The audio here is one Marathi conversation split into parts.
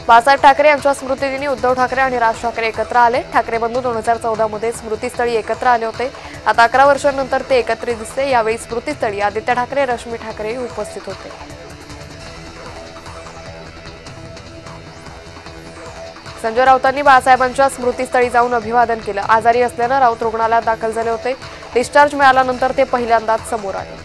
बाळासाहेब ठाकरे यांच्या स्मृतिदिनी उद्धव ठाकरे आणि राज ठाकरे एकत्र आले। ठाकरे बंधू 2014 मध्ये स्मृतिस्थळी एकत्र आले होते। आता 11 वर्षांनंतर ते एकत्रित दिसले। यावेळी स्मृतिस्थळी आदित्य ठाकरे, रश्मी ठाकरे उपस्थित होते। संजय राऊतांनी बाळासाहेबांच्या स्मृतिस्थळी जाऊन अभिवादन केलं। आजारी असल्याने राऊत रुग्णालयात दाखल झाले होते। डिस्चार्ज मिळाल्यानंतर ते पहिल्यांदाच समोर आले।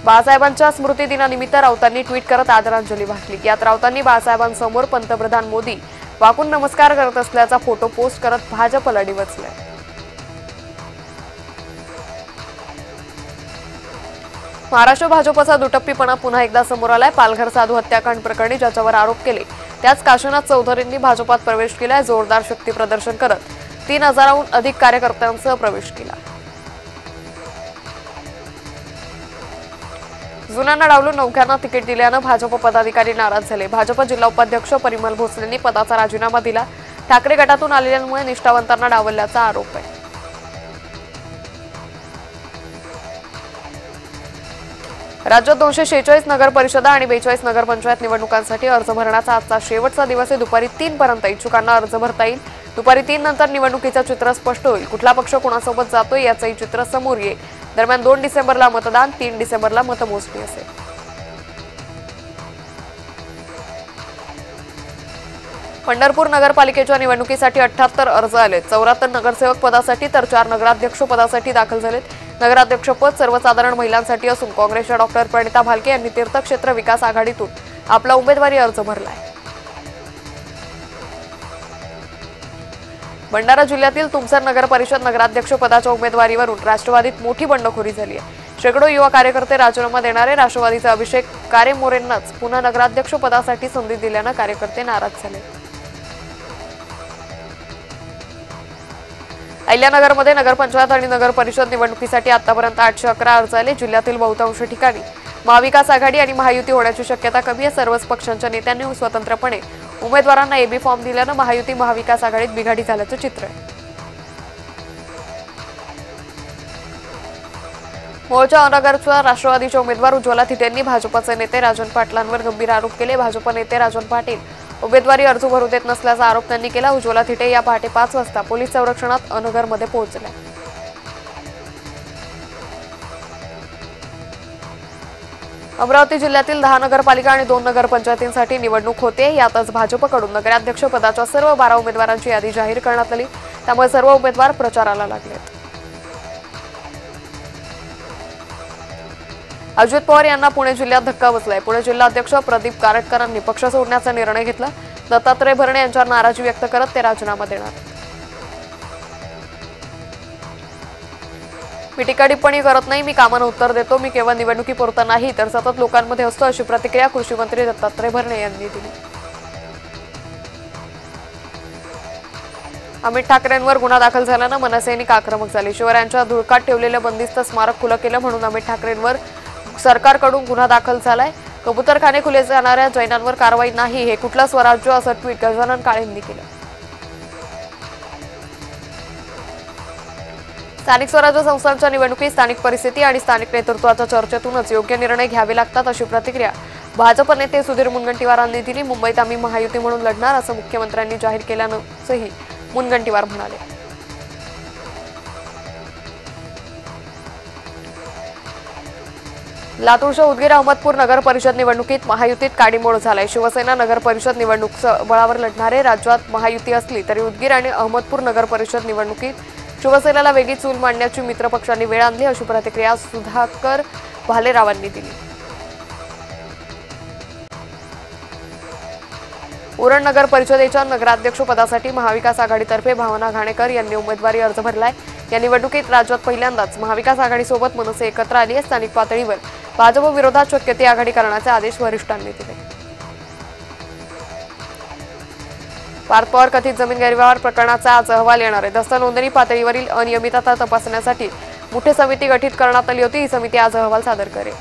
बाळासाहेबांच्या स्मृतिदिनानिमित्त राऊतांनी ट्विट करत आदरांजली वाहिली। यात राऊतांनी बाळासाहेबांसमोर पंतप्रधान मोदी वाकून नमस्कार करत असल्याचा फोटो पोस्ट करत भाजपला डिवचले। महाराष्ट्र भाजपचा दुटप्पीपणा पुन्हा एकदा समोर आलाय। पालघर साधू हत्याकांड प्रकरणी ज्याच्यावर आरोप केले त्याच काशीनाथ चौधरींनी भाजपात प्रवेश केलाय। जोरदार शक्ती प्रदर्शन करत 3000हून अधिक कार्यकर्त्यांसह प्रवेश केला। जुन्यांना डावलून नौख्यांना तिकीट दिल्यानं भाजप पदाधिकारी नाराज झाले। भाजप जिल्हा उपाध्यक्ष परिमल भोसलेंनी पदाचा राजीनामा दिला। ठाकरे गटातून आलेल्यांमुळे निष्ठावंतांना डावलल्याचा आरोप आहे। राज्यात 246 नगर परिषदा आणि 42 नगरपंचायत निवडणुकांसाठी अर्ज भरण्याचा आजचा शेवटचा दिवस आहे। दुपारी 3 पर्यंत इच्छुकांना अर्ज भरता येईल। दुपारी 3 नंतर निवडणुकीचं चित्र स्पष्ट होईल। कुठला पक्ष कोणासोबत जातोय याचंही चित्र समोर येईल। दरम्यान 2 डिसेंबरला मतदान, 3 डिसेंबरला मतमोजणी असेल। पंढरपूर नगरपालिकेच्या निवडणुकीसाठी 78 अर्ज आले। 74 नगरसेवक पदासाठी तर 4 नगराध्यक्ष पदासाठी दाखल झालेत। नगराध्यक्ष पद सर्वसाधारण महिलांसाठी असून काँग्रेसच्या डॉक्टर प्रणिता भालके यांनी तीर्थक्षेत्र विकास आघाडीतून आपला उमेदवारी अर्ज भरलाय। भंडारा जिल्ह्यातील तुमसर नगर परिषद नगराध्यक्ष पदाच्या उमेदवारीवरून राष्ट्रवादीत मोठी बंडखोरी झाली आहे। शेकडो युवा कार्यकर्ते राजीनामा देणारे राष्ट्रवादीचे अभिषेक कारेमोरेंनाच पुन्हा नगराध्यक्ष पदासाठी संधी दिल्यानं कार्यकर्ते नाराज झाले। अहिल्यानगरमध्ये नगरपंचायत आणि नगर परिषद निवडणुकीसाठी आतापर्यंत 811 अर्ज आले। जिल्ह्यातील बहुतांश ठिकाणी महाविकास आघाडी आणि महायुती होण्याची शक्यता कमी आहे। सर्वच पक्षांच्या नेत्यांनी स्वतंत्रपणे उमेदवारांना एबी फॉर्म दिल्यानं महायुती महाविकास आघाडीत बिघाडी झाल्याचं चित्र आहे। मोर्चा नगरच्या राष्ट्रवादीचे उमेदवार उज्ज्वला थिटेंनी भाजपचे नेते राजन पाटलांवर गंभीर आरोप केले। भाजप नेते राजन पाटील उमेदवारी अर्ज भरू देत नसल्याचा आरोप त्यांनी केला। उज्ज्वला थिटे या पहाटे 5 वाजता पोलीस संरक्षणात अनगरमध्ये पोहोचल्या। अमरावती जिल्ह्यातील 10 नगरपालिका आणि 2 नगरपंचायतींसाठी निवडणूक होते। यातच भाजपकडून नगराध्यक्ष पदाच्या सर्व 12 उमेदवारांची यादी जाहीर करण्यात आली। त्यामुळे सर्व उमेदवार प्रचाराला लागलेत। अजित पवार यांना पुणे जिल्ह्यात धक्का बसलाय। पुणे जिल्हाध्यक्ष प्रदीप कारटकरांनी पक्ष सोडण्याचा निर्णय घेतला। दत्तात्रय भरणे यांच्यावर नाराजी व्यक्त करत ते राजीनामा देणार। मी टीका टिप्पणी करत नाही, मी कामानं उत्तर देतो। मी केवळ निवडणुकीपुरता नाही तर सतत लोकांमध्ये असतो, अशी प्रतिक्रिया कृषी मंत्री दत्तात्रय भरणे यांनी दिली। अमित ठाकरेंवर गुन्हा दाखल झाल्यानं मनसेनी आक्रमक झाली। शिवरायांच्या धुळकात ठेवलेलं बंदिस्त स्मारक खुलं केलं म्हणून अमित ठाकरेंवर सरकारकडून गुन्हा दाखल झालाय। कबूतरखाने खुले जाणाऱ्या जैनांवर कारवाई नाही, हे कुठलं स्वराज्य, असं ट्विट गजानन काळेंनी केलं। स्थानिक स्वराज्य संस्थांच्या निवडणुकीत स्थानिक परिस्थिती आणि स्थानिक नेतृत्वाच्या चर्चेतूनच योग्य निर्णय घ्यावे लागतात, अशी प्रतिक्रिया भाजप नेते सुधीर मुनगंटीवारांनी दिली। मुंबईत आम्ही महायुती म्हणून लढणार, असं मुख्यमंत्र्यांनी जाहीर केल्यानंही मुनगंटीवार म्हणाले। लातूरच्या उदगीर अहमदपूर नगर परिषद निवडणुकीत महायुतीत काडीमोड झालाय। शिवसेना नगर परिषद निवडणूक बळावर लढणारे राज्यात महायुती असली तरी उदगीर आणि अहमदपूर नगर परिषद निवडणुकीत शिवसेनेला वेगळी चूल मांडण्याची मित्रपक्षांनी वेळ आणली, अशी प्रतिक्रिया सुधाकर भालेरावांनी दिली। उरण नगर परिषदेच्या नगराध्यक्ष पदासाठी महाविकास आघाडीतर्फे भावना घाणेकर यांनी उमेदवारी अर्ज भरलाय। या निवडणुकीत राज्यात पहिल्यांदाच महाविकास आघाडीसोबत मनसे एकत्र आली आहे। स्थानिक पातळीवर भाजप विरोधात शक्य ती आघाडी करण्याचे आदेश वरिष्ठांनी दिले। पार्थ पवार कथित जमीन गैरव्यवहार प्रकरणाचा आज अहवाल येणार आहे। दस्त नोंदणी पातळीवरील अनियमितता तपासण्यासाठी मोठी समिती गठीत करण्यात आली होती। ही समिती आज अहवाल सादर करेल।